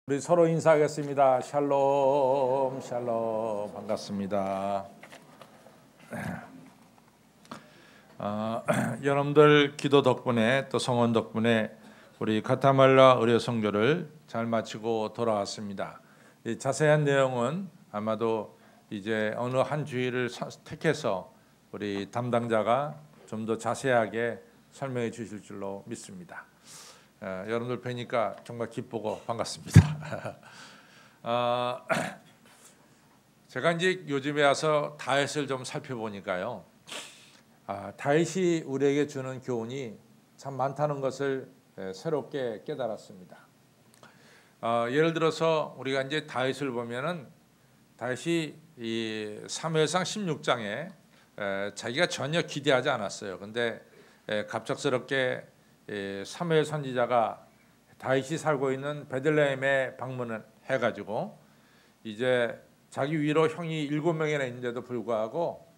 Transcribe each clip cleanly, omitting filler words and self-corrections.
우리 서로 인사하겠습니다. 샬롬, 샬롬, 반갑습니다. 여러분들 기도 덕분에 또 성원 덕분에 우리 가타말라 의료 성교를 잘 마치고 돌아왔습니다. 이 자세한 내용은 아마도 이제 어느 한 주일을 택해서 우리 담당자가 좀 더 자세하게 설명해 주실 줄로 믿습니다. 여러분들 뵈니까 정말 기쁘고 반갑습니다. 제가 이제 요즘에 와서 다윗을 좀 살펴보니까요, 다윗이 우리에게 주는 교훈이 참 많다는 것을 새롭게 깨달았습니다. 예를 들어서 우리가 이제 다윗을 보면은 다윗이 이 사무엘상 16장에 자기가 전혀 기대하지 않았어요. 근데 갑작스럽게 사무엘 선지자가 다윗이 살고 있는 베들레헴에 방문을 해가지고 이제 자기 위로 형이 7명이나 있는데도 불구하고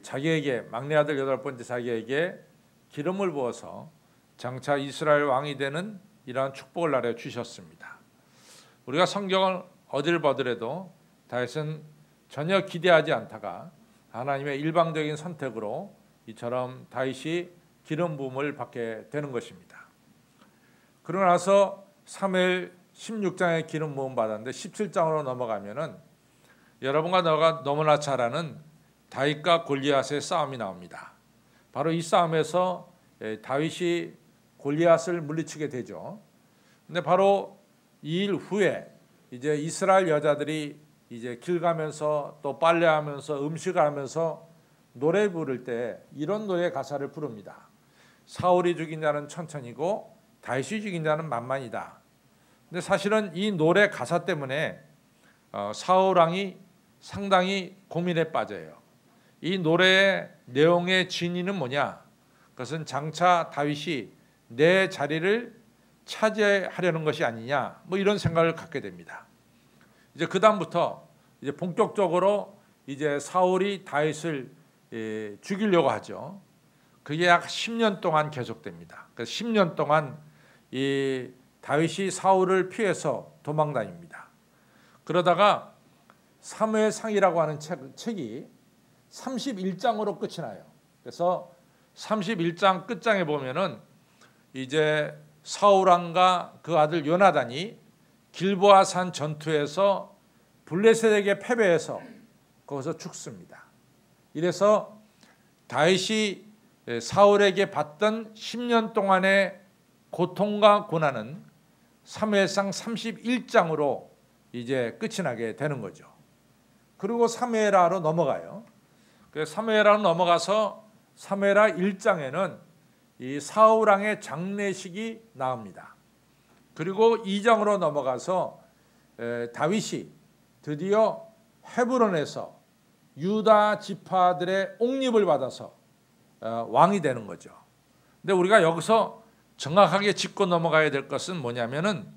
자기에게 막내 아들 8번째 자기에게 기름을 부어서 장차 이스라엘 왕이 되는 이러한 축복을 나려 주셨습니다. 우리가 성경을 어딜 보더라도 다윗은 전혀 기대하지 않다가 하나님의 일방적인 선택으로 이처럼 다윗이 기름 부음을 받게 되는 것입니다. 그러고 나서 사무엘 16장에 기름 부음 받았는데 17장으로 넘어가면은 여러분과 너가 너무나 잘 아는 다윗과 골리앗의 싸움이 나옵니다. 바로 이 싸움에서 다윗이 골리앗을 물리치게 되죠. 근데 바로 이 일 후에 이제 이스라엘 여자들이 이제 길 가면서 또 빨래하면서 음식을 하면서 노래 부를 때 이런 노래 가사를 부릅니다. 사울이 죽인 자는 천천히고 다윗이 죽인 자는 만만이다. 근데 사실은 이 노래 가사 때문에 사울 왕이 상당히 고민에 빠져요. 이 노래의 내용의 진위는 뭐냐? 그것은 장차 다윗이 내 자리를 차지하려는 것이 아니냐? 뭐 이런 생각을 갖게 됩니다. 이제 그 다음부터 이제 본격적으로 이제 사울이 다윗을 죽이려고 하죠. 그게 약 10년 동안 계속됩니다. 그래서 10년 동안 이 다윗이 사울을 피해서 도망다닙니다. 그러다가 사무엘상이라고 하는 책이 31장으로 끝이 나요. 그래서 31장 끝장에 보면은 이제 사울 왕과 그 아들 요나단이 길보아 산 전투에서 블레셋에게 패배해서 거기서 죽습니다. 이래서 다윗이 사울에게 받던 10년 동안의 고통과 고난은 사무엘상 31장으로 이제 끝이 나게 되는 거죠. 그리고 사무엘하로 넘어가요. 그래서 사무엘하로 넘어가서 사무엘하 1장에는 이 사울 왕의 장례식이 나옵니다. 그리고 2장으로 넘어가서 다윗이 드디어 헤브론에서 유다 지파들의 옥립을 받아서 왕이 되는 거죠. 근데 우리가 여기서 정확하게 짚고 넘어가야 될 것은 뭐냐면은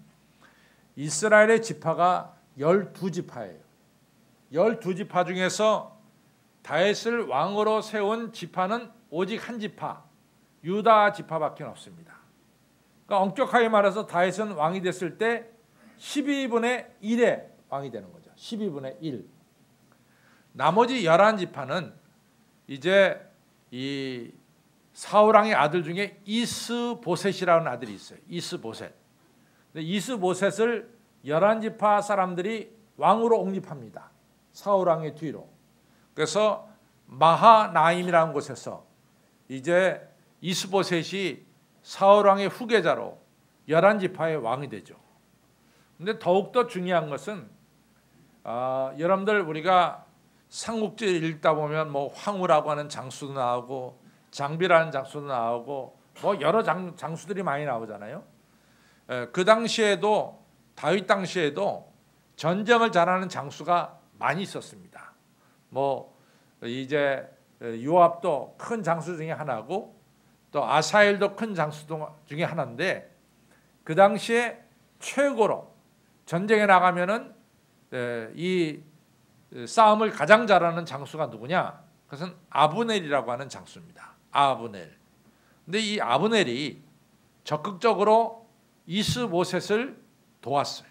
이스라엘의 지파가 12지파예요. 12지파 중에서 다윗을 왕으로 세운 지파는 오직 한 지파, 유다 지파밖에 없습니다. 그러니까 엄격하게 말해서 다윗은 왕이 됐을 때 12분의 1의 왕이 되는 거죠. 12분의 1. 나머지 11지파는 이제 이 사울 왕의 아들 중에 이스보셋이라는 아들이 있어요. 이스보셋. 이스보셋을 11지파 사람들이 왕으로 옹립합니다. 사울 왕의 뒤로. 그래서 마하나임이라는 곳에서 이제 이스보셋이 사울 왕의 후계자로 11지파의 왕이 되죠. 근데 더욱더 중요한 것은 여러분들 우리가 삼국지 읽다 보면 뭐 황후라고 하는 장수도 나오고 장비라는 장수도 나오고 뭐 여러 장수들이 많이 나오잖아요. 그 당시에도 다윗 당시에도 전쟁을 잘하는 장수가 많이 있었습니다. 뭐 이제 요압도 큰 장수 중에 하나고 또 아사엘도 큰 장수 중에 하나인데 그 당시에 최고로 전쟁에 나가면은 이 싸움을 가장 잘하는 장수가 누구냐? 그것은 아브넬이라고 하는 장수입니다. 아브넬. 근데 이 아브넬이 적극적으로 이스보셋을 도왔어요.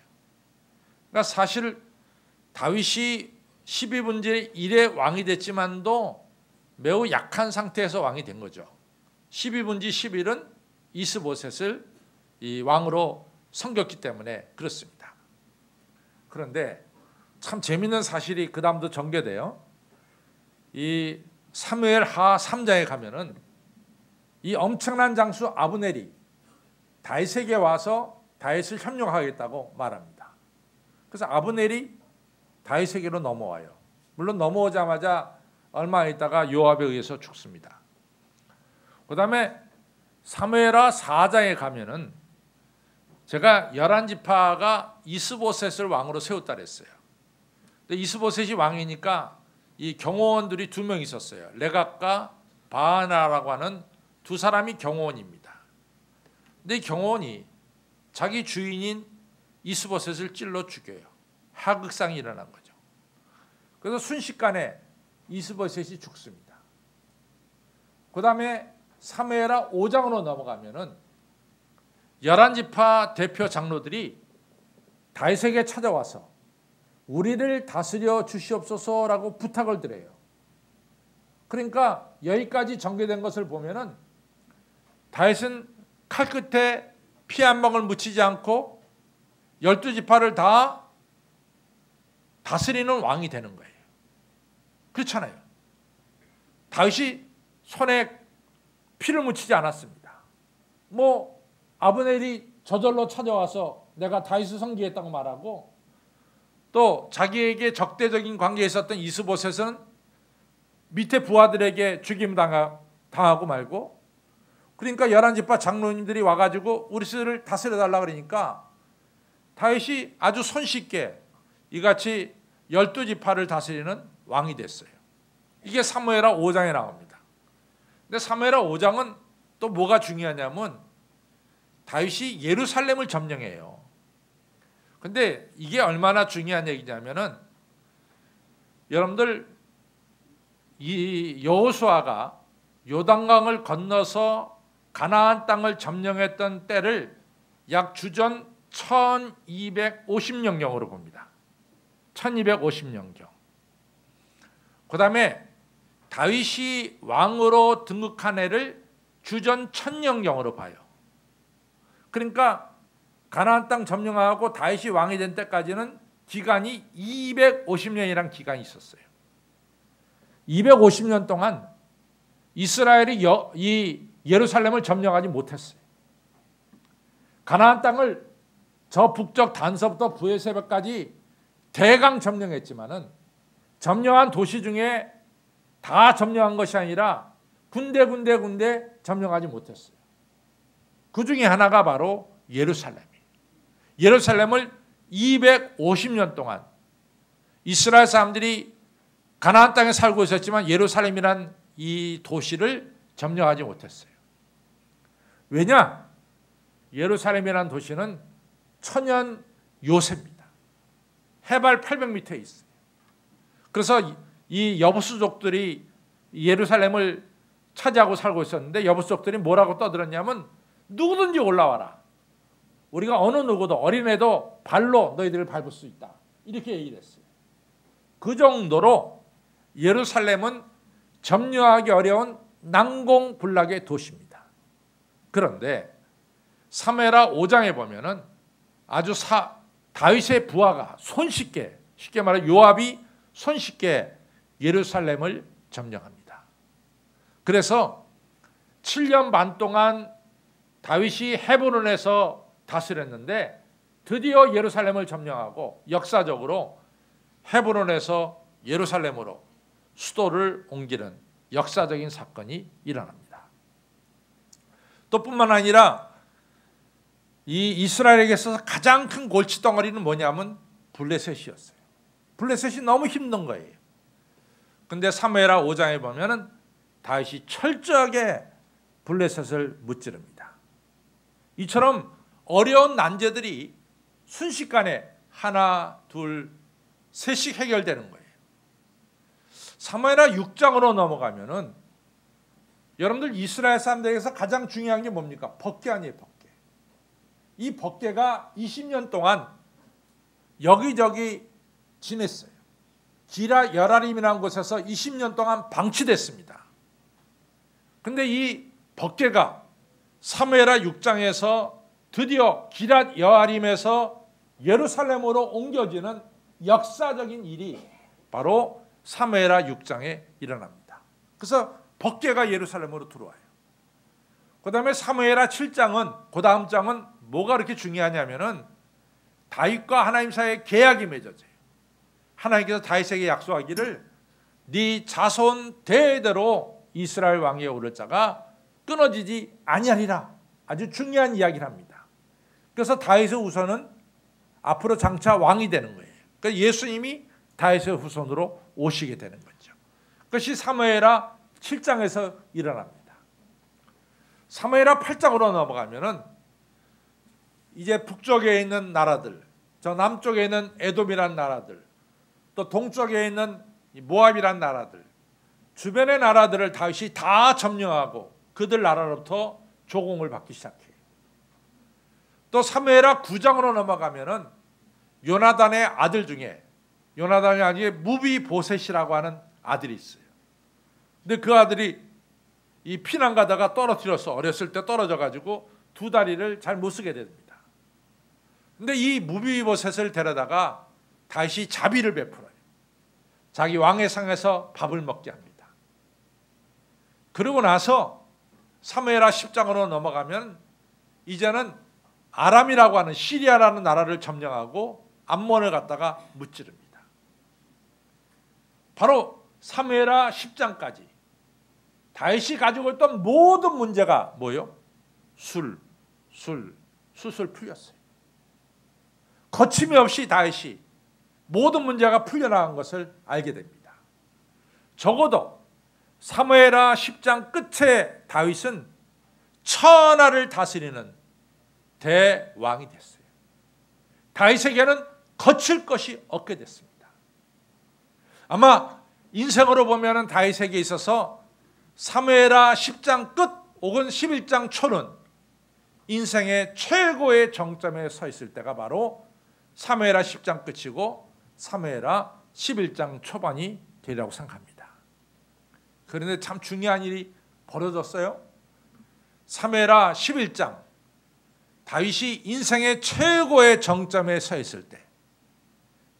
그러니까 사실 다윗이 12분지 1의 왕이 됐지만도 매우 약한 상태에서 왕이 된 거죠. 12분지 11은 이스보셋을 이 왕으로 섬겼기 때문에 그렇습니다. 그런데 참 재미있는 사실이 그 다음도 전개돼요. 이 사무엘 하 3장에 가면은 이 엄청난 장수 아브넬이 다윗에게 와서 다윗을 협력하겠다고 말합니다. 그래서 아브넬이 다윗에게로 넘어와요. 물론 넘어오자마자 얼마 있다가 요압에 의해서 죽습니다. 그 다음에 사무엘하 4장에 가면은 제가 11지파가 이스보셋을 왕으로 세웠다 그랬어요. 근데 이스보셋이 왕이니까 이 경호원들이 2명 있었어요. 레갑과 바하나라고 하는 2사람이 경호원입니다. 근데 이 경호원이 자기 주인인 이스보셋을 찔러 죽여요. 하극상이 일어난 거죠. 그래서 순식간에 이스보셋이 죽습니다. 그 다음에 사무엘하 5장으로 넘어가면은 11지파 대표 장로들이 다윗에게 찾아와서 우리를 다스려 주시옵소서라고 부탁을 드려요. 그러니까 여기까지 전개된 것을 보면은 다윗은 칼 끝에 피 한 방울 묻히지 않고 12지파를 다 다스리는 왕이 되는 거예요. 그렇잖아요. 다윗이 손에 피를 묻히지 않았습니다. 뭐 아브넬이 저절로 찾아와서 내가 다윗을 섬기겠다고 말하고, 또 자기에게 적대적인 관계에 있었던 이스보셋은 밑에 부하들에게 죽임 당하고 말고, 그러니까 11지파 장로님들이 와가지고 우리를 다스려달라 그러니까 다윗이 아주 손쉽게 이같이 12지파를 다스리는 왕이 됐어요. 이게 사무엘하 5장에 나옵니다. 근데 사무엘하 5장은 또 뭐가 중요하냐면 다윗이 예루살렘을 점령해요. 근데 이게 얼마나 중요한 얘기냐면은 여러분들 이 여호수아가 요단강을 건너서 가나안 땅을 점령했던 때를 약 주전 1250년경으로 봅니다. 1250년경. 그 다음에 다윗이 왕으로 등극한 해를 주전 1000년경으로 봐요. 그러니까 가나안 땅 점령하고 다윗이 왕이 된 때까지는 기간이 250년이란 기간이 있었어요. 250년 동안 이스라엘이 이 예루살렘을 점령하지 못했어요. 가나안 땅을 저 북쪽 단서부터 브에세바까지 대강 점령했지만은 점령한 도시 중에 다 점령한 것이 아니라 군데 점령하지 못했어요. 그 중에 하나가 바로 예루살렘이에요. 예루살렘을 250년 동안 이스라엘 사람들이 가나안 땅에 살고 있었지만 예루살렘이란 이 도시를 점령하지 못했어요. 왜냐? 예루살렘이란 도시는 천연 요새입니다. 해발 800m에 있어요. 그래서 이 여부수족들이 예루살렘을 차지하고 살고 있었는데 여부수족들이 뭐라고 떠들었냐면 누구든지 올라와라. 우리가 어느 누구도 어린애도 발로 너희들을 밟을 수 있다. 이렇게 얘기를 했어요. 그 정도로 예루살렘은 점령하기 어려운 난공불락의 도시입니다. 그런데 사무엘하 5장에 보면은 아주 다윗의 부하가 손쉽게, 쉽게 말해 요압이 손쉽게 예루살렘을 점령합니다. 그래서 7년 반 동안 다윗이 헤브론에서 다스렸는데 드디어 예루살렘을 점령하고 역사적으로 헤브론에서 예루살렘으로 수도를 옮기는 역사적인 사건이 일어납니다. 또 뿐만 아니라 이 이스라엘에게 있어서 가장 큰 골칫덩어리는 뭐냐면 블레셋이었어요. 블레셋이 너무 힘든 거예요. 근데 사무엘하 5장에 보면은 다윗이 철저하게 블레셋을 무찌릅니다. 이처럼 어려운 난제들이 순식간에 하나, 둘, 셋씩 해결되는 거예요. 사무엘하 6장으로 넘어가면은 여러분들 이스라엘 사람들에게서 가장 중요한 게 뭡니까? 법궤 아니에요, 법궤. 이 법궤가 20년 동안 여기저기 지냈어요. 기라 여라림이라는 곳에서 20년 동안 방치됐습니다. 근데 이 법궤가 사무엘하 6장에서 드디어 기랏 여아림에서 예루살렘으로 옮겨지는 역사적인 일이 바로 사무엘하 6장에 일어납니다. 그래서 법궤가 예루살렘으로 들어와요. 그 다음에 사무엘하 7장은, 그 다음 장은 뭐가 그렇게 중요하냐면은 다윗과 하나님 사이에 계약이 맺어져요. 하나님께서 다윗에게 약속하기를 네 자손 대대로 이스라엘 왕위에 오를 자가 끊어지지 아니하리라. 아주 중요한 이야기를 합니다. 그래서 다윗의 후손은 앞으로 장차 왕이 되는 거예요. 그러니까 예수님이 다윗의 후손으로 오시게 되는 거죠. 그것이 사무엘하 7장에서 일어납니다. 사무엘하 8장으로 넘어가면은 이제 북쪽에 있는 나라들, 저 남쪽에 있는 에돔이란 나라들, 또 동쪽에 있는 모압이란 나라들, 주변의 나라들을 다윗이 다 점령하고 그들 나라로부터 조공을 받기 시작해요. 또 사무엘하 9장으로 넘어가면은 요나단의 아들 중에, 요나단의 아들이 무비보셋이라고 하는 아들이 있어요. 근데 그 아들이 이 피난 가다가 떨어뜨려서, 어렸을 때 떨어져 가지고 두 다리를 잘 못 쓰게 됩니다. 근데 이 무비보셋을 데려다가 다윗이 자비를 베풀어요. 자기 왕의 상에서 밥을 먹게 합니다. 그러고 나서 사무엘하 10장으로 넘어가면 이제는 아람이라고 하는, 시리아라는 나라를 점령하고 암몬을 갖다가 무찌릅니다. 바로 사무엘하 10장까지 다윗이 가지고 있던 모든 문제가 뭐예요? 술술 풀렸어요. 거침이 없이 다윗이 모든 문제가 풀려나간 것을 알게 됩니다. 적어도 사무엘하 10장 끝에 다윗은 천하를 다스리는 대왕이 됐어요. 다윗에게는 거칠 것이 없게 됐습니다. 아마 인생으로 보면 다윗에게 있어서 사무엘하 10장 끝 혹은 11장 초는 인생의 최고의 정점에 서 있을 때가 바로 사무엘하 10장 끝이고 사무엘하 11장 초반이 되리라고 생각합니다. 그런데 참 중요한 일이 벌어졌어요. 사무엘하 11장, 다윗이 인생의 최고의 정점에 서 있을 때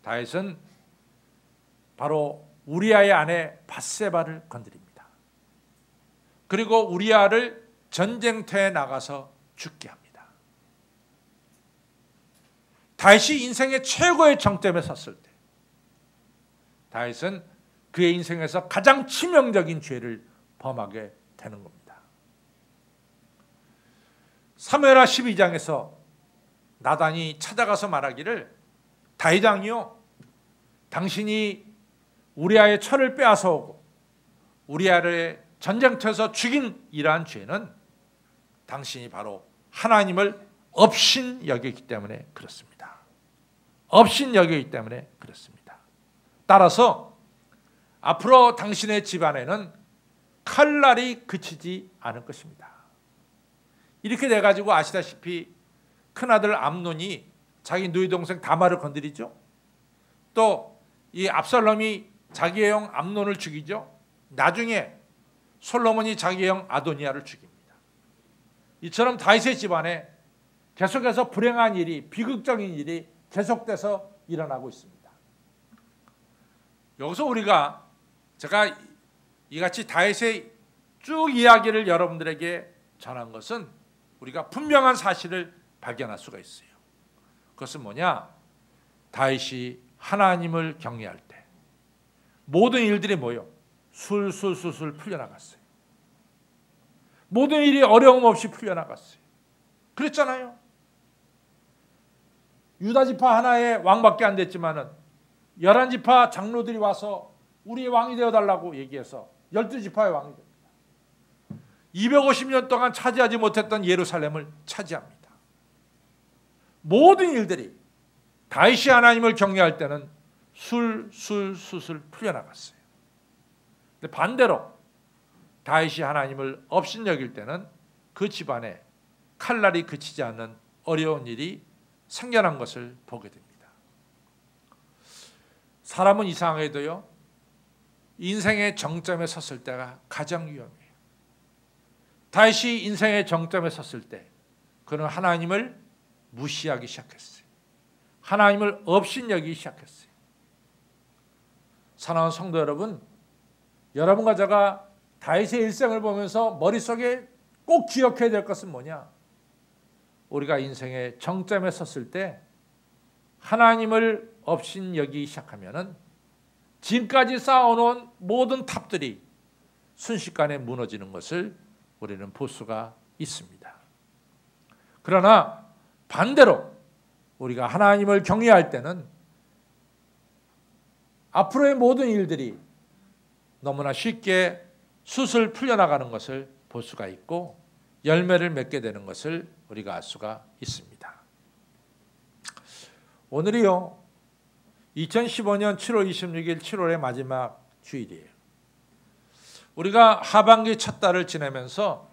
다윗은 바로 우리아의 아내 밧세바를 건드립니다. 그리고 우리아를 전쟁터에 나가서 죽게 합니다. 다윗이 인생의 최고의 정점에 섰을 때 다윗은 그의 인생에서 가장 치명적인 죄를 범하게 되는 겁니다. 사무엘하 12장에서 나단이 찾아가서 말하기를 다윗 왕이요, 당신이 우리아의 철을 빼앗아 오고 우리아를 전쟁터에서 죽인 이러한 죄는 당신이 바로 하나님을 업신여기기 때문에 그렇습니다. 업신여기기 때문에 그렇습니다. 따라서 앞으로 당신의 집안에는 칼날이 그치지 않을 것입니다. 이렇게 돼가지고 아시다시피 큰아들 암논이 자기 누이 동생 다말을 건드리죠. 또 이 압살롬이 자기의 형 암논을 죽이죠. 나중에 솔로몬이 자기의 형 아도니아를 죽입니다. 이처럼 다윗의 집안에 계속해서 불행한 일이, 비극적인 일이 계속돼서 일어나고 있습니다. 여기서 우리가, 제가 이같이 다윗의 쭉 이야기를 여러분들에게 전한 것은 우리가 분명한 사실을 발견할 수가 있어요. 그것은 뭐냐? 다윗이 하나님을 경외할 때 모든 일들이 뭐예요? 술술 풀려나갔어요. 모든 일이 어려움 없이 풀려나갔어요. 그랬잖아요. 유다 지파 하나의 왕밖에 안 됐지만은 11지파 장로들이 와서 우리의 왕이 되어달라고 얘기해서 12지파의 왕이 됩니다. 250년 동안 차지하지 못했던 예루살렘을 차지합니다. 모든 일들이 다윗이 하나님을 경외할 때는 술술 풀려나갔어요. 근데 반대로 다윗이 하나님을 업신여길 때는 그 집안에 칼날이 그치지 않는 어려운 일이 생겨난 것을 보게 됩니다. 사람은 이상하게도요, 인생의 정점에 섰을 때가 가장 위험해요. 다윗이 인생의 정점에 섰을 때 그는 하나님을 무시하기 시작했어요. 하나님을 업신여기기 시작했어요. 사랑하는 성도 여러분, 여러분과 제가 다윗의 일생을 보면서 머릿속에 꼭 기억해야 될 것은 뭐냐? 우리가 인생의 정점에 섰을 때 하나님을 업신여기기 시작하면은 지금까지 쌓아놓은 모든 탑들이 순식간에 무너지는 것을 우리는 볼 수가 있습니다. 그러나 반대로 우리가 하나님을 경외할 때는 앞으로의 모든 일들이 너무나 쉽게 술술 풀려나가는 것을 볼 수가 있고 열매를 맺게 되는 것을 우리가 알 수가 있습니다. 오늘이요, 2015년 7월 26일 7월의 마지막 주일이에요. 우리가 하반기 첫 달을 지내면서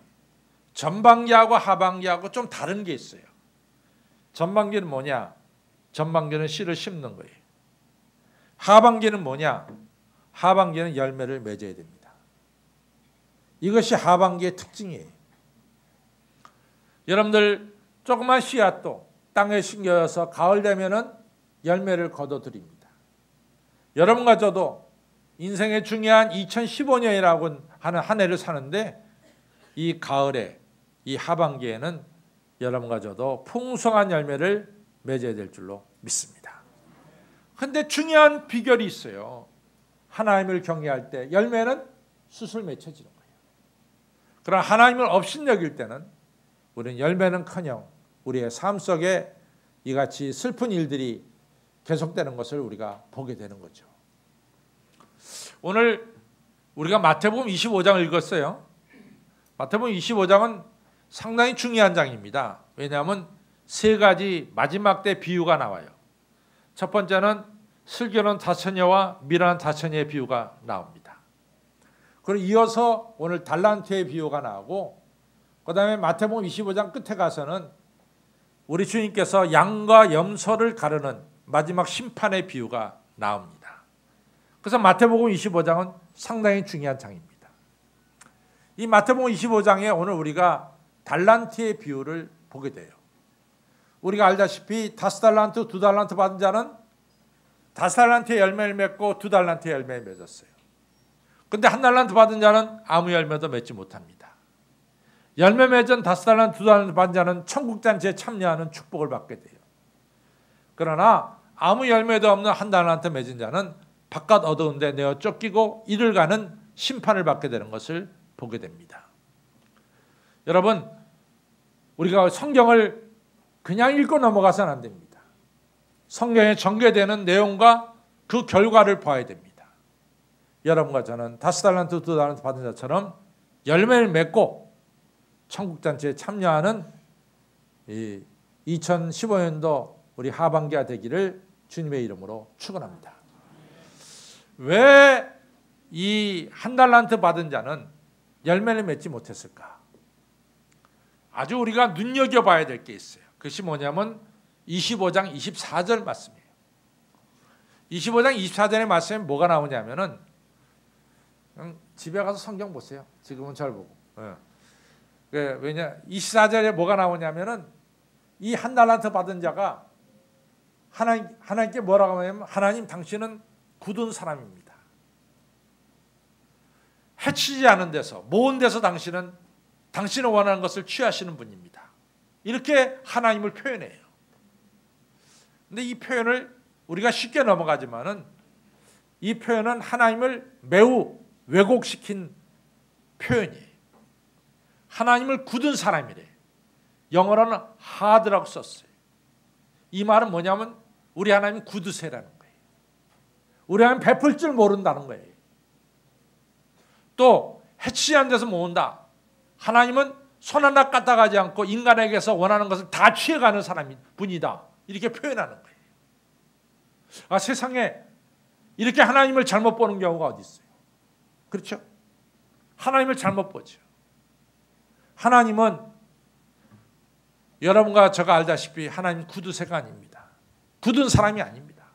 전반기하고 하반기하고 좀 다른 게 있어요. 전반기는 뭐냐? 전반기는 씨를 심는 거예요. 하반기는 뭐냐? 하반기는 열매를 맺어야 됩니다. 이것이 하반기의 특징이에요. 여러분들 조그만 씨앗도 땅에 심겨서 가을 되면은 열매를 거둬들입니다. 여러분과 저도 인생의 중요한 2015년이라고 하는 한 해를 사는데 이 가을에, 이 하반기에는 여러분과 저도 풍성한 열매를 맺어야 될 줄로 믿습니다. 그런데 중요한 비결이 있어요. 하나님을 경외할 때 열매는 술술 맺혀지는 거예요. 그러나 하나님을 업신여길 때는 우리는 열매는커녕 우리의 삶 속에 이같이 슬픈 일들이 계속되는 것을 우리가 보게 되는 거죠. 오늘 우리가 마태복음 25장을 읽었어요. 마태복음 25장은 상당히 중요한 장입니다. 왜냐하면 세 가지 마지막 때 비유가 나와요. 첫 번째는 슬기로운 다처녀와 미련한 다처녀의 비유가 나옵니다. 그리고 이어서 오늘 달란트의 비유가 나오고, 그 다음에 마태복음 25장 끝에 가서는 우리 주님께서 양과 염소를 가르는 마지막 심판의 비유가 나옵니다. 그래서 마태복음 25장은 상당히 중요한 장입니다. 이 마태복음 25장에 오늘 우리가 달란트의 비유를 보게 돼요. 우리가 알다시피 5달란트, 2달란트 받은 자는 5달란트의 열매를 맺고 2달란트의 열매를 맺었어요. 그런데 1달란트 받은 자는 아무 열매도 맺지 못합니다. 열매 맺은 5달란트, 2달란트 받은 자는 천국잔치에 참여하는 축복을 받게 돼요. 그러나 아무 열매도 없는 1달란트 맺은 자는 바깥 어두운 데 내어 쫓기고 이를 가는 심판을 받게 되는 것을 보게 됩니다. 여러분, 우리가 성경을 그냥 읽고 넘어가서는 안 됩니다. 성경에 전개되는 내용과 그 결과를 봐야 됩니다. 여러분과 저는 5달란트, 2달란트 받은 자처럼 열매를 맺고 천국잔치에 참여하는 2015년도 우리 하반기가 되기를 주님의 이름으로 축원합니다. 왜 이 1달란트 받은 자는 열매를 맺지 못했을까? 아주 우리가 눈여겨봐야 될 게 있어요. 그것이 뭐냐면 25장 24절 말씀이에요. 25장 24절의 말씀에 뭐가 나오냐면은, 집에 가서 성경 보세요. 지금은 잘 보고. 왜냐, 24절에 뭐가 나오냐면은 이 1달란트 받은 자가 하나님께 뭐라고 하냐면, 하나님 당신은 굳은 사람입니다. 해치지 않은 데서, 모은 데서 당신은 당신을 원하는 것을 취하시는 분입니다. 이렇게 하나님을 표현해요. 근데 이 표현을 우리가 쉽게 넘어가지만은 이 표현은 하나님을 매우 왜곡시킨 표현이에요. 하나님을 굳은 사람이래. 영어로는 hard라고 썼어요. 이 말은 뭐냐면 우리 하나님 굳으세라는 거예요. 우리 하나님 베풀 줄 모른다는 거예요. 또 해치지 않은 데서 모은다. 하나님은 손 하나 까딱하지 않고 인간에게서 원하는 것을 다 취해가는 분이다. 이렇게 표현하는 거예요. 세상에 이렇게 하나님을 잘못 보는 경우가 어디 있어요? 그렇죠? 하나님을 잘못 보죠. 하나님은 여러분과 제가 알다시피 하나님 구두쇠가 아닙니다. 굳은 사람이 아닙니다.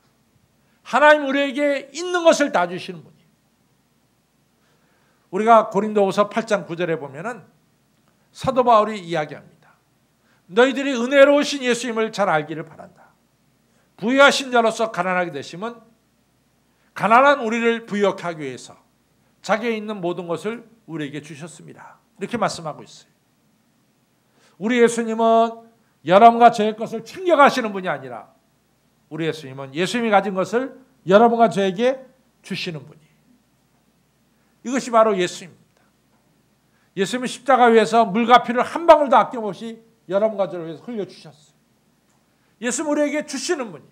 하나님 우리에게 있는 것을 다 주시는 분이에요. 우리가 고린도후서 8장 9절에 보면은 사도 바울이 이야기합니다. 너희들이 은혜로우신 예수님을 잘 알기를 바란다. 부유하신 자로서 가난하게 되심은 가난한 우리를 부유하게 하기 위해서 자기에 있는 모든 것을 우리에게 주셨습니다. 이렇게 말씀하고 있어요. 우리 예수님은 여러분과 저의 것을 챙겨가시는 분이 아니라 우리 예수님은 예수님이 가진 것을 여러분과 저에게 주시는 분이에요. 이것이 바로 예수님입니다. 예수님은 십자가 위에서 물과 피를 한 방울도 아낌없이 여러분과 저를 위해서 흘려주셨어요. 예수님 우리에게 주시는 분이에요.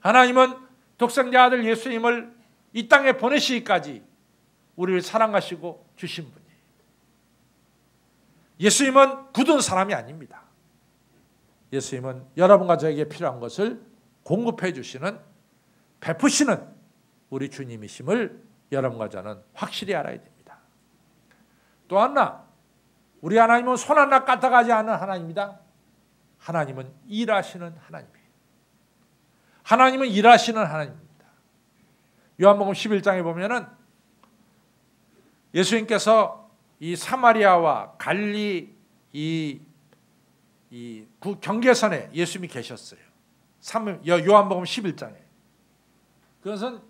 하나님은 독생자 아들 예수님을 이 땅에 보내시기까지 우리를 사랑하시고 주신 분이에요. 예수님은 굳은 사람이 아닙니다. 예수님은 여러분과 저에게 필요한 것을 공급해 주시는, 베푸시는 우리 주님이심을 여러분과 저는 확실히 알아야 됩니다. 또 하나, 우리 하나님은 손 하나 까딱하지 않은 하나님입니다. 하나님은 일하시는 하나님이에요. 하나님은 일하시는 하나님입니다. 요한복음 11장에 보면은 예수님께서 이 사마리아와 갈릴리 이 경계선에 예수님이 계셨어요. 요한복음 11장에. 그것은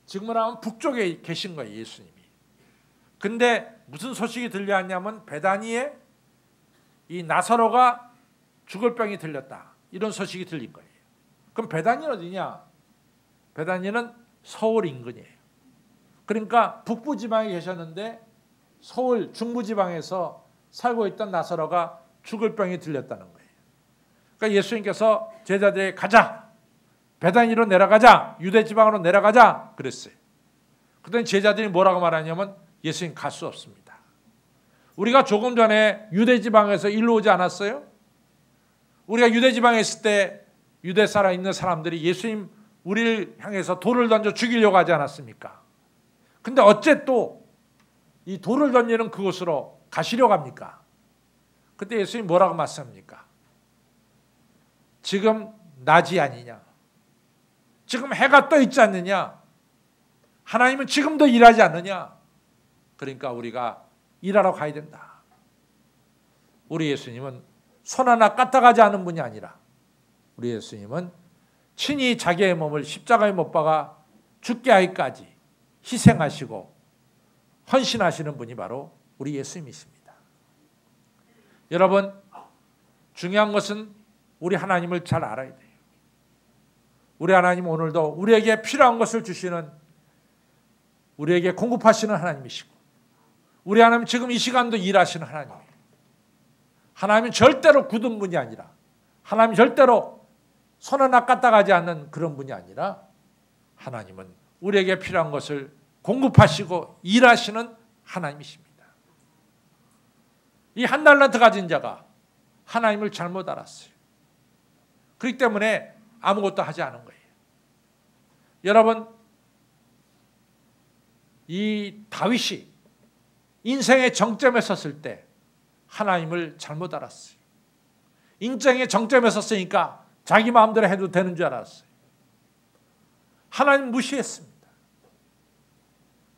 지금으로 하면 북쪽에 계신 거예요, 예수님이. 근데 무슨 소식이 들려왔냐면 베다니에 이 나사로가 죽을 병이 들렸다. 이런 소식이 들린 거예요. 그럼 베다니는 어디냐? 베다니는 서울 인근이에요. 그러니까 북부 지방에 계셨는데 서울 중부지방에서 살고 있던 나사로가 죽을 병이 들렸다는 거예요. 그러니까 예수님께서 제자들에게 가자, 베다니로 내려가자, 유대지방으로 내려가자 그랬어요. 그랬더니 제자들이 뭐라고 말하냐면 예수님 갈 수 없습니다. 우리가 조금 전에 유대지방에서 일로 오지 않았어요? 우리가 유대지방에 있을 때 유대 살아 있는 사람들이 예수님 우리를 향해서 돌을 던져 죽이려고 하지 않았습니까? 근데 어째 또 이 돌을 던지는 그곳으로 가시려고 합니까? 그때 예수님 뭐라고 말씀합니까? 지금 낮이 아니냐? 지금 해가 떠 있지 않느냐? 하나님은 지금도 일하지 않느냐? 그러니까 우리가 일하러 가야 된다. 우리 예수님은 손 하나 까딱하지 않은 분이 아니라 우리 예수님은 친히 자기의 몸을 십자가에 못 박아 죽게 하기까지 희생하시고 헌신하시는 분이 바로 우리 예수님이십니다. 여러분, 중요한 것은 우리 하나님을 잘 알아야 돼요. 우리 하나님 오늘도 우리에게 필요한 것을 주시는, 우리에게 공급하시는 하나님이시고 우리 하나님 지금 이 시간도 일하시는 하나님이에요. 하나님은 절대로 굳은 분이 아니라, 하나님은 절대로 손 하나 까딱하지 않는 그런 분이 아니라 하나님은 우리에게 필요한 것을 공급하시고 일하시는 하나님이십니다. 이 한 달란트 가진 자가 하나님을 잘못 알았어요. 그렇기 때문에 아무것도 하지 않은 거예요. 여러분, 이 다윗이 인생의 정점에 섰을 때 하나님을 잘못 알았어요. 인생의 정점에 섰으니까 자기 마음대로 해도 되는 줄 알았어요. 하나님 무시했습니다.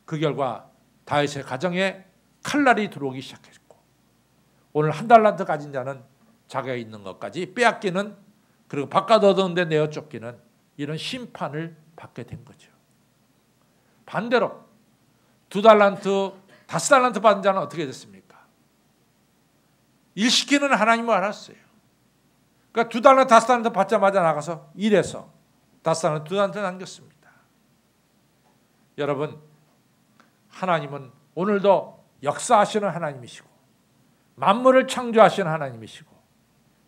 그 결과 다윗의 가정에 칼날이 들어오기 시작했고, 오늘 한 달란트 가진 자는 자기가 있는 것까지 빼앗기는, 그리고 바깥 얻은 데 내어 쫓기는 이런 심판을 받게 된 거죠. 반대로 2달란트, 5달란트 받은 자는 어떻게 됐습니까? 일시키는 하나님을 알았어요. 그러니까 2달란트, 5달란트 받자마자 나가서 일해서 5달란트, 2달란트 남겼습니다. 여러분, 하나님은 오늘도 역사하시는 하나님이시고 만물을 창조하시는 하나님이시고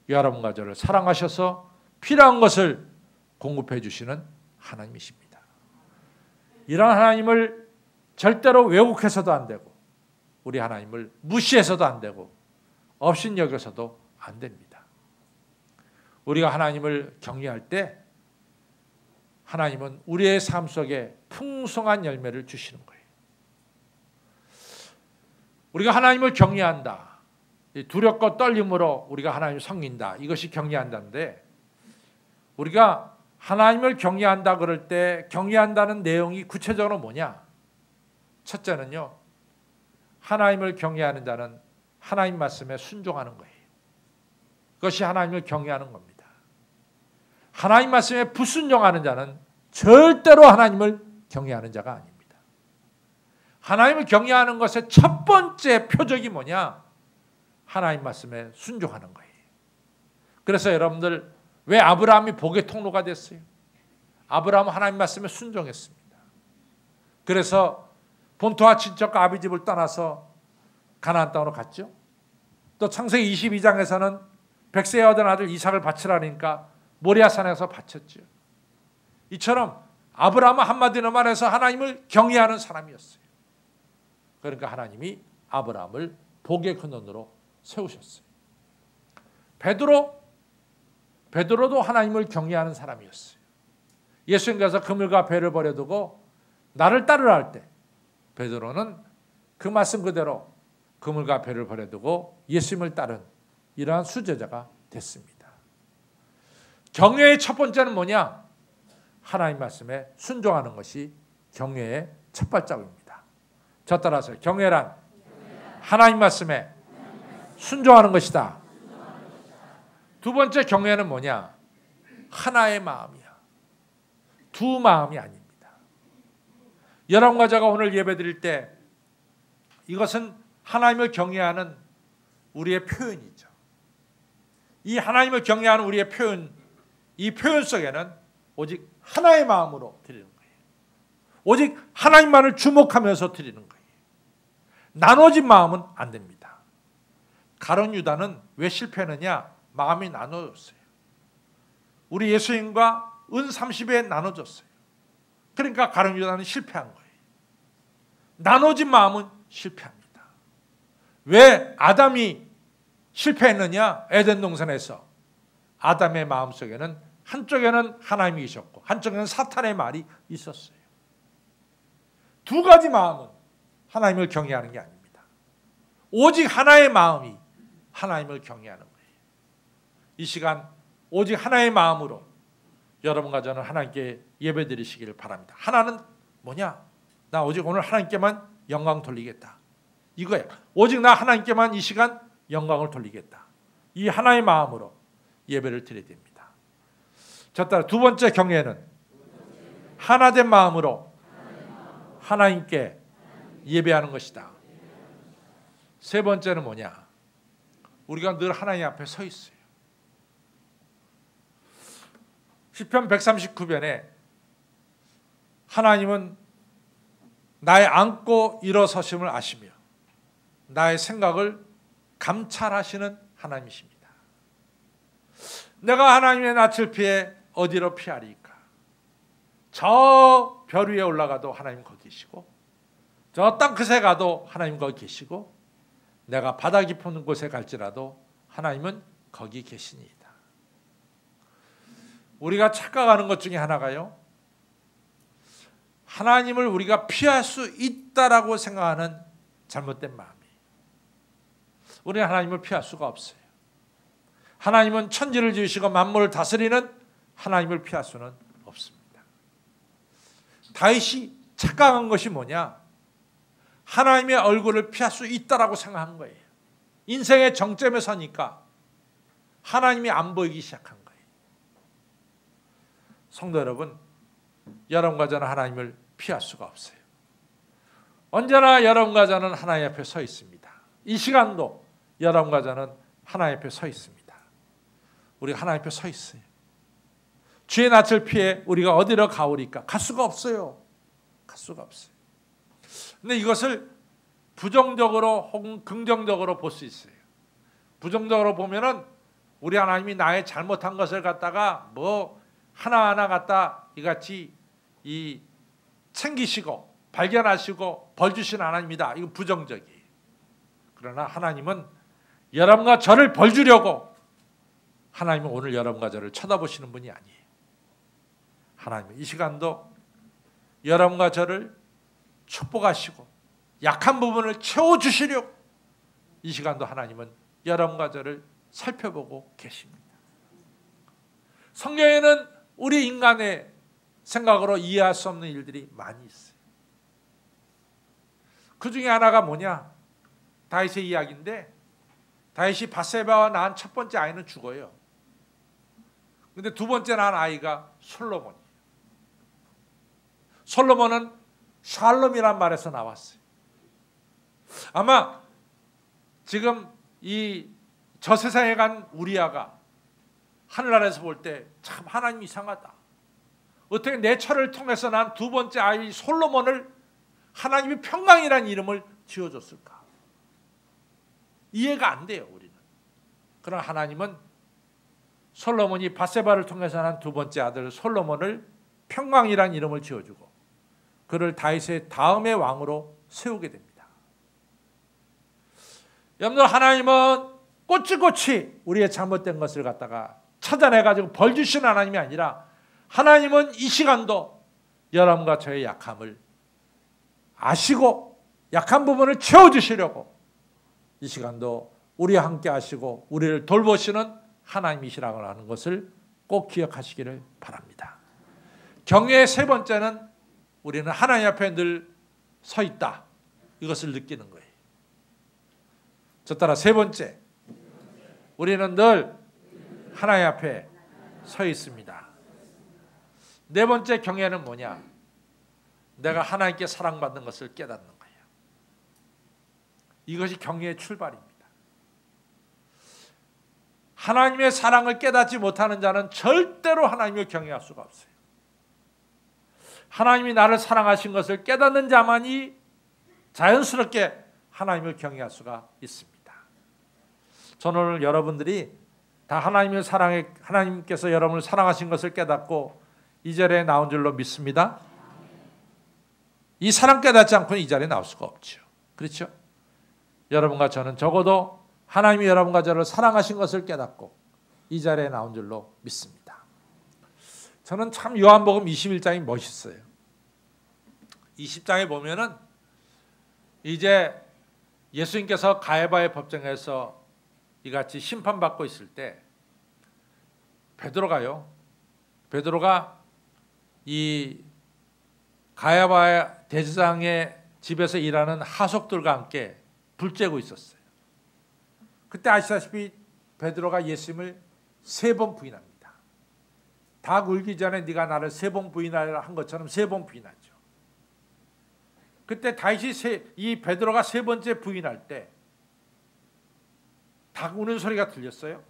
여러분과 저를 사랑하셔서 필요한 것을 공급해 주시는 하나님이십니다. 이런 하나님을 절대로 왜곡해서도 안 되고 우리 하나님을 무시해서도 안 되고 업신여겨서도 안 됩니다. 우리가 하나님을 경외할 때 하나님은 우리의 삶 속에 풍성한 열매를 주시는 거예요. 우리가 하나님을 경외한다. 두렵고 떨림으로 우리가 하나님을 섬긴다. 이것이 경외한다인데, 우리가 하나님을 경외한다 그럴 때 경외한다는 내용이 구체적으로 뭐냐? 첫째는요, 하나님을 경외하는 자는 하나님 말씀에 순종하는 거예요. 그것이 하나님을 경외하는 겁니다. 하나님 말씀에 불순종하는 자는 절대로 하나님을 경외하는 자가 아닙니다. 하나님을 경외하는 것의 첫 번째 표적이 뭐냐? 하나님 말씀에 순종하는 거예요. 그래서 여러분들, 왜 아브라함이 복의 통로가 됐어요? 아브라함은 하나님 말씀에 순종했습니다. 그래서 본토와 친척과 아비 집을 떠나서 가나안 땅으로 갔죠. 또 창세기 22장에서는 백세에 얻은 아들 이삭을 바치라니까 모리아산에서 바쳤죠. 이처럼 아브라함은 한마디로 말해서 하나님을 경외하는 사람이었어요. 그러니까 하나님이 아브라함을 복의 근원으로 세우셨어요. 베드로도 하나님을 경외하는 사람이었어요. 예수님께서 그물과 배를 버려두고 나를 따르라 할 때 베드로는 그 말씀 그대로 그물과 배를 버려두고 예수님을 따른 이러한 수제자가 됐습니다. 경외의 첫 번째는 뭐냐? 하나님 말씀에 순종하는 것이 경외의 첫 발자국입니다. 저 따라서 경외란 하나님 말씀에 순종하는 것이다. 두 번째 경외는 뭐냐? 하나의 마음이야. 두 마음이 아닙니다. 여러분과 제가 오늘 예배드릴 때 이것은 하나님을 경외하는 우리의 표현이죠. 이 하나님을 경외하는 우리의 표현, 이 표현 속에는 오직 하나의 마음으로 드리는 거예요. 오직 하나님만을 주목하면서 드리는 거예요. 나눠진 마음은 안 됩니다. 가룟 유다는 왜 실패했느냐? 마음이 나눠졌어요. 우리 예수님과 은 30에 나눠졌어요. 그러니까 가룟 유다는 실패한 거예요. 나눠진 마음은 실패합니다. 왜 아담이 실패했느냐? 에덴 동산에서 아담의 마음속에는 한쪽에는 하나님이 계셨고 한쪽에는 사탄의 말이 있었어요. 두 가지 마음은 하나님을 경외하는 게 아닙니다. 오직 하나의 마음이 하나님을 경외하는 거예요. 이 시간 오직 하나의 마음으로 여러분과 저는 하나님께 예배드리시기를 바랍니다. 하나는 뭐냐? 나 오직 오늘 하나님께만 영광 돌리겠다. 이거예요. 오직 나 하나님께만 이 시간 영광을 돌리겠다. 이 하나의 마음으로 예배를 드려야 됩니다. 저 따라 두 번째 경외는 하나된 마음으로 하나님께 예배하는 것이다. 세 번째는 뭐냐? 우리가 늘 하나님 앞에 서 있어요. 시편 139편에 하나님은 나의 앉고 일어서심을 아시며 나의 생각을 감찰하시는 하나님이십니다. 내가 하나님의 낯을 피해 어디로 피하리까? 저 별 위에 올라가도 하나님 거기 계시고 저 땅 끝에 가도 하나님 거기 계시고 내가 바다 깊은 곳에 갈지라도 하나님은 거기 계시니이다. 우리가 착각하는 것 중에 하나가요, 하나님을 우리가 피할 수 있다라고 생각하는 잘못된 마음이. 우리는 하나님을 피할 수가 없어요. 하나님은 천지를 지으시고 만물을 다스리는 하나님을 피할 수는 없습니다. 다윗이 착각한 것이 뭐냐? 하나님의 얼굴을 피할 수 있다라고 생각한 거예요. 인생의 정점에 서니까 하나님이 안 보이기 시작한 거예요. 성도 여러분, 여러분과 저는 하나님을 피할 수가 없어요. 언제나 여러분과 저는 하나님 앞에 서 있습니다. 이 시간도 여러분과 저는 하나님 앞에 서 있습니다. 우리가 하나님 앞에 서 있어요. 주의 낯을 피해 우리가 어디로 가오리까? 갈 수가 없어요. 갈 수가 없어요. 근데 이것을 부정적으로 혹은 긍정적으로 볼 수 있어요. 부정적으로 보면은 우리 하나님이 나의 잘못한 것을 갖다가 뭐 하나하나 갖다 이같이 챙기시고 발견하시고 벌 주시는 하나님이다. 이거 부정적이에요. 그러나 하나님은 여러분과 저를 벌 주려고 하나님은 오늘 여러분과 저를 쳐다보시는 분이 아니에요. 하나님은 이 시간도 여러분과 저를 축복하시고 약한 부분을 채워주시려고 이 시간도 하나님은 여러분과 저를 살펴보고 계십니다. 성경에는 우리 인간의 생각으로 이해할 수 없는 일들이 많이 있어요. 그 중에 하나가 뭐냐? 다윗의 이야기인데, 다윗이 밧세바와 낳은 첫 번째 아이는 죽어요. 근데 두 번째 낳은 아이가 솔로몬이에요. 솔로몬은 샬롬이란 말에서 나왔어요. 아마 지금 저 세상에 간 우리아가 하늘나라에서 볼 때 참 하나님 이상하다. 어떻게 내 철을 통해서 난 두 번째 아이 솔로몬을 하나님이 평강이라는 이름을 지어줬을까? 이해가 안 돼요, 우리는. 그러나 하나님은 솔로몬이 밧세바를 통해서 난 두 번째 아들 솔로몬을 평강이라는 이름을 지어주고 그를 다윗의 다음의 왕으로 세우게 됩니다. 여러분들, 하나님은 꼬치꼬치 우리의 잘못된 것을 갖다가 찾아내가지고 벌 주시는 하나님이 아니라, 하나님은 이 시간도 여러분과 저의 약함을 아시고 약한 부분을 채워주시려고 이 시간도 우리와 함께 하시고 우리를 돌보시는 하나님이시라고 하는 것을 꼭 기억하시기를 바랍니다. 경외의 세 번째는 우리는 하나님 앞에 늘 서 있다, 이것을 느끼는 거예요. 저 따라 세 번째, 우리는 늘 하나님 앞에 서 있습니다. 네 번째 경외는 뭐냐? 내가 하나님께 사랑받는 것을 깨닫는 거예요. 이것이 경외의 출발입니다. 하나님의 사랑을 깨닫지 못하는 자는 절대로 하나님을 경외할 수가 없어요. 하나님이 나를 사랑하신 것을 깨닫는 자만이 자연스럽게 하나님을 경외할 수가 있습니다. 저는 오늘 여러분들이 다 하나님께서 여러분을 사랑하신 것을 깨닫고 이 자리에 나온 줄로 믿습니다. 이 사랑 깨닫지 않고는 이 자리에 나올 수가 없죠. 그렇죠? 여러분과 저는 적어도 하나님이 여러분과 저를 사랑하신 것을 깨닫고 이 자리에 나온 줄로 믿습니다. 저는 참 요한복음 21장이 멋있어요. 20장에 보면은 이제 예수님께서 가야바의 법정에서 이같이 심판받고 있을 때 베드로가 이 가야바 대제사장의 집에서 일하는 하속들과 함께 불 쬐고 있었어요. 그때 아시다시피 베드로가 예수님을 3번 부인합니다. 닭 울기 전에 네가 나를 3번 부인하라 한 것처럼 3번 부인하죠. 그때 다윗이 이 베드로가 3번째 부인할 때 닭 우는 소리가 들렸어요.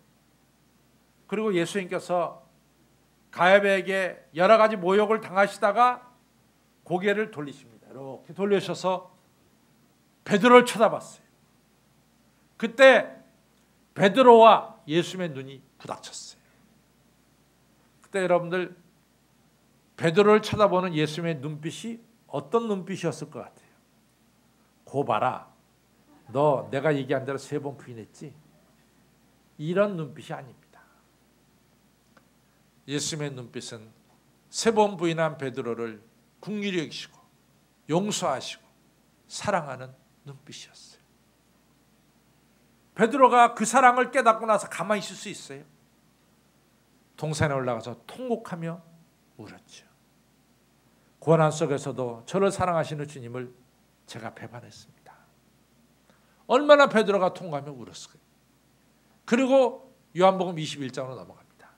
그리고 예수님께서 가야바에게 여러 가지 모욕을 당하시다가 고개를 돌리십니다. 이렇게 돌리셔서 베드로를 쳐다봤어요. 그때 베드로와 예수님의 눈이 부닥쳤어요. 그때 여러분들, 베드로를 쳐다보는 예수님의 눈빛이 어떤 눈빛이었을 것 같아요? 고 봐라, 너 내가 얘기한 대로 3번 부인했지? 이런 눈빛이 아닙니다. 예수님의 눈빛은 3번 부인한 베드로를 긍휼히 여기시고 용서하시고 사랑하는 눈빛이었어요. 베드로가 그 사랑을 깨닫고 나서 가만히 있을 수 있어요? 동산에 올라가서 통곡하며 울었죠. 고난 속에서도 저를 사랑하시는 주님을 제가 배반했습니다. 얼마나 베드로가 통곡하며 울었을까요? 그리고 요한복음 21장으로 넘어갑니다.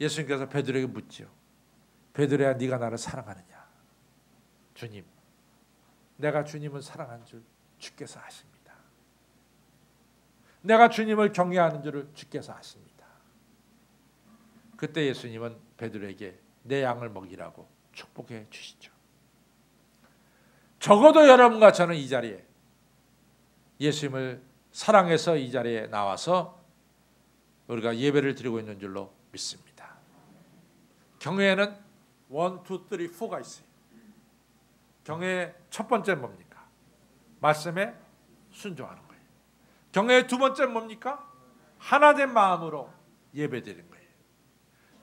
예수님께서 베드로에게 묻죠. 베드로야, 네가 나를 사랑하느냐? 주님, 내가 주님을 사랑한 줄 주께서 아십니다. 내가 주님을 경외하는 줄을 주께서 아십니다. 그때 예수님은 베드로에게 내 양을 먹이라고 축복해 주시죠. 적어도 여러분과 저는 이 자리에 예수님을 사랑해서 이 자리에 나와서 우리가 예배를 드리고 있는 줄로 믿습니다. 경외에는 1, 2, 3, 4가 있어요. 경외의 첫 번째는 뭡니까? 말씀에 순종하는 거예요. 경외의 두 번째는 뭡니까? 하나된 마음으로 예배드리는 거예요.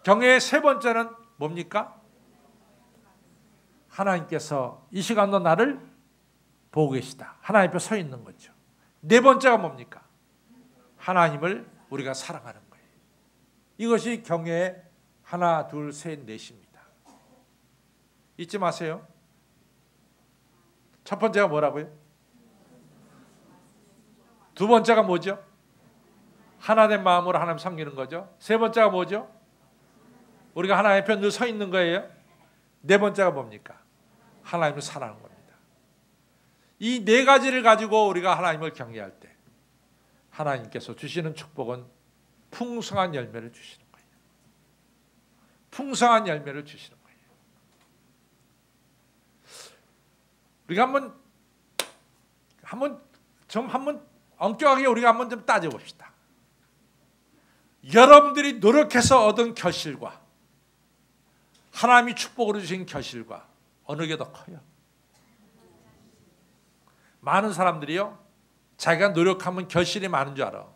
경외의 세 번째는 뭡니까? 하나님께서 이 시간도 나를 보고 계시다. 하나님 앞에 서 있는 거죠. 네 번째가 뭡니까? 하나님을 우리가 사랑하는 거예요. 이것이 경외의 하나, 둘, 셋, 넷입니다. 잊지 마세요. 첫 번째가 뭐라고요? 두 번째가 뭐죠? 하나된 마음으로 하나님 섬기는 거죠. 세 번째가 뭐죠? 우리가 하나님 편 늘 서 있는 거예요. 네 번째가 뭡니까? 하나님을 사랑하는 겁니다. 이 네 가지를 가지고 우리가 하나님을 경외할 때 하나님께서 주시는 축복은 풍성한 열매를 주시는 거예요. 풍성한 열매를 주시는 거예요. 우리가 한번 엄격하게 우리가 한번 좀 따져봅시다. 여러분들이 노력해서 얻은 결실과 하나님이 축복으로 주신 결실과 어느 게 더 커요? 많은 사람들이요, 자기가 노력하면 결실이 많은 줄 알아.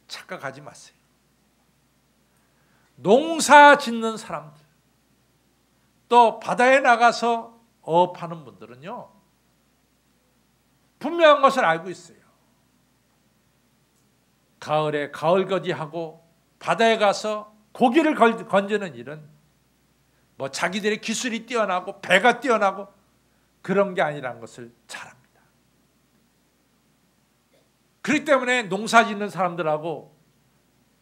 착각하지 마세요. 농사 짓는 사람들, 또 바다에 나가서 어업하는 분들은요, 분명한 것을 알고 있어요. 가을에 가을거지하고 바다에 가서 고기를 건지는 일은 뭐 자기들의 기술이 뛰어나고 배가 뛰어나고 그런 게 아니라는 것을 잘 압니다. 그렇기 때문에 농사 짓는 사람들하고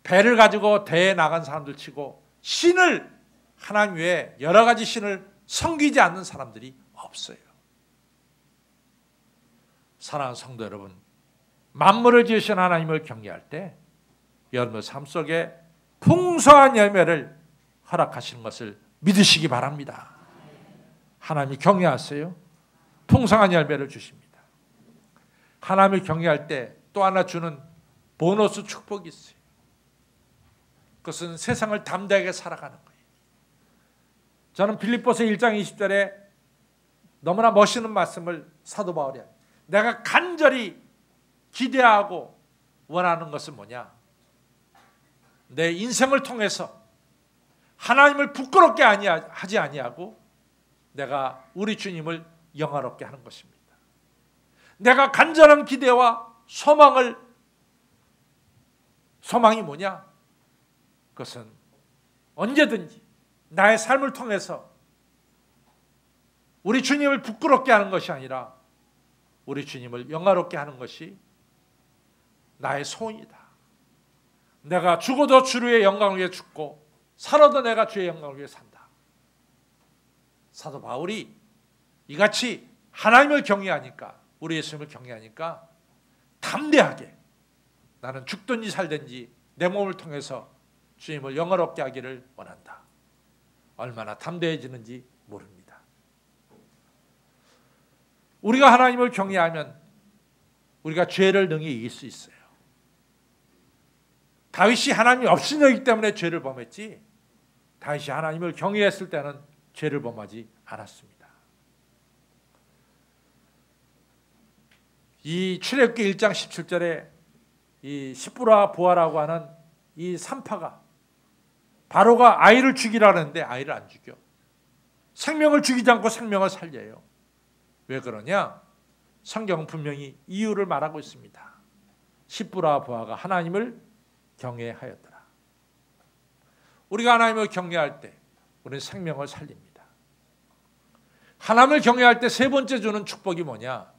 배를 가지고 대에 나간 사람들 치고 신을, 하나님 외에 여러 가지 신을 섬기지 않는 사람들이 없어요. 사랑하는 성도 여러분, 만물을 지으신 하나님을 경외할 때 여러분의 삶 속에 풍성한 열매를 허락하시는 것을 믿으시기 바랍니다. 하나님이 경외하세요. 풍성한 열매를 주십니다. 하나님을 경외할 때 또 하나 주는 보너스 축복이 있어요. 그것은 세상을 담대하게 살아가는 거예요. 저는 빌립보서 1장 20절에 너무나 멋있는 말씀을 사도 바울이 합니다. 내가 간절히 기대하고 원하는 것은 뭐냐? 내 인생을 통해서 하나님을 부끄럽게 하지 아니하고 내가 우리 주님을 영화롭게 하는 것입니다. 내가 간절한 기대와 소망이 뭐냐? 그것은 언제든지 나의 삶을 통해서 우리 주님을 부끄럽게 하는 것이 아니라 우리 주님을 영화롭게 하는 것이 나의 소원이다. 내가 죽어도 주의 영광을 위해 죽고 살아도 내가 주의 영광을 위해 산다. 사도 바울이 이같이 하나님을 경외하니까, 우리 예수님을 경외하니까 담대하게 나는 죽든지 살든지 내 몸을 통해서 주님을 영화롭게 하기를 원한다. 얼마나 담대해지는지 모릅니다. 우리가 하나님을 경외하면 우리가 죄를 능히 이길 수 있어요. 다윗이 하나님이 없으시기 때문에 죄를 범했지, 다윗이 하나님을 경외했을 때는 죄를 범하지 않았습니다. 이 출애굽기 1장 17절에 이 시브라 보아라고 하는 이 산파가 바로가 아이를 죽이라 하는데 아이를 안 죽여. 생명을 죽이지 않고 생명을 살려요. 왜 그러냐? 성경은 분명히 이유를 말하고 있습니다. 시브라 보아가 하나님을 경외하였더라. 우리가 하나님을 경외할 때 우리는 생명을 살립니다. 하나님을 경외할 때 세 번째 주는 축복이 뭐냐?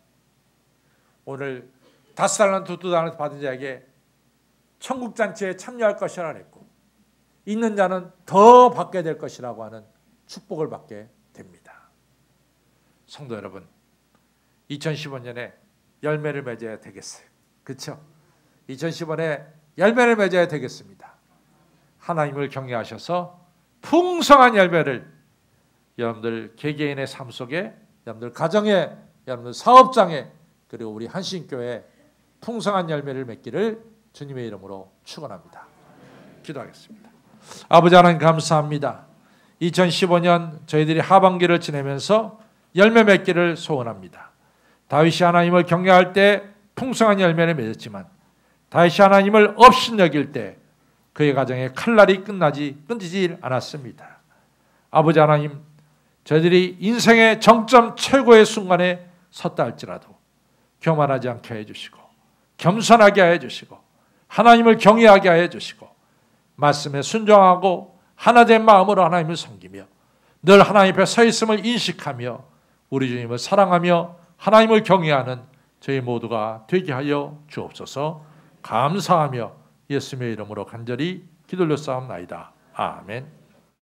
오늘 5달란트 2달란트 받은 자에게 천국잔치에 참여할 것이라 그랬고, 있는 자는 더 받게 될 것이라고 하는 축복을 받게 됩니다. 성도 여러분, 2015년에 열매를 맺어야 되겠어요. 그렇죠? 2015년에 열매를 맺어야 되겠습니다. 하나님을 경외하셔서 풍성한 열매를 여러분들 개개인의 삶 속에, 여러분들 가정에, 여러분들 사업장에, 그리고 우리 한신교회 풍성한 열매를 맺기를 주님의 이름으로 축원합니다. 기도하겠습니다. 아버지 하나님 감사합니다. 2015년 저희들이 하반기를 지내면서 열매 맺기를 소원합니다. 다윗이 하나님을 경외할 때 풍성한 열매를 맺었지만 다윗이 하나님을 업신여길 때 그의 가정에 칼날이 끊이지 않았습니다. 아버지 하나님, 저희들이 인생의 정점 최고의 순간에 섰다 할지라도 교만하지 않게 해주시고 겸손하게 해주시고 하나님을 경외하게 하여 주시고 말씀에 순종하고 하나된 마음으로 하나님을 섬기며 늘 하나님 앞에 서 있음을 인식하며 우리 주님을 사랑하며 하나님을 경외하는 저희 모두가 되게 하여 주옵소서. 감사하며 예수님의 이름으로 간절히 기도를 쌓옵나이다. 아멘.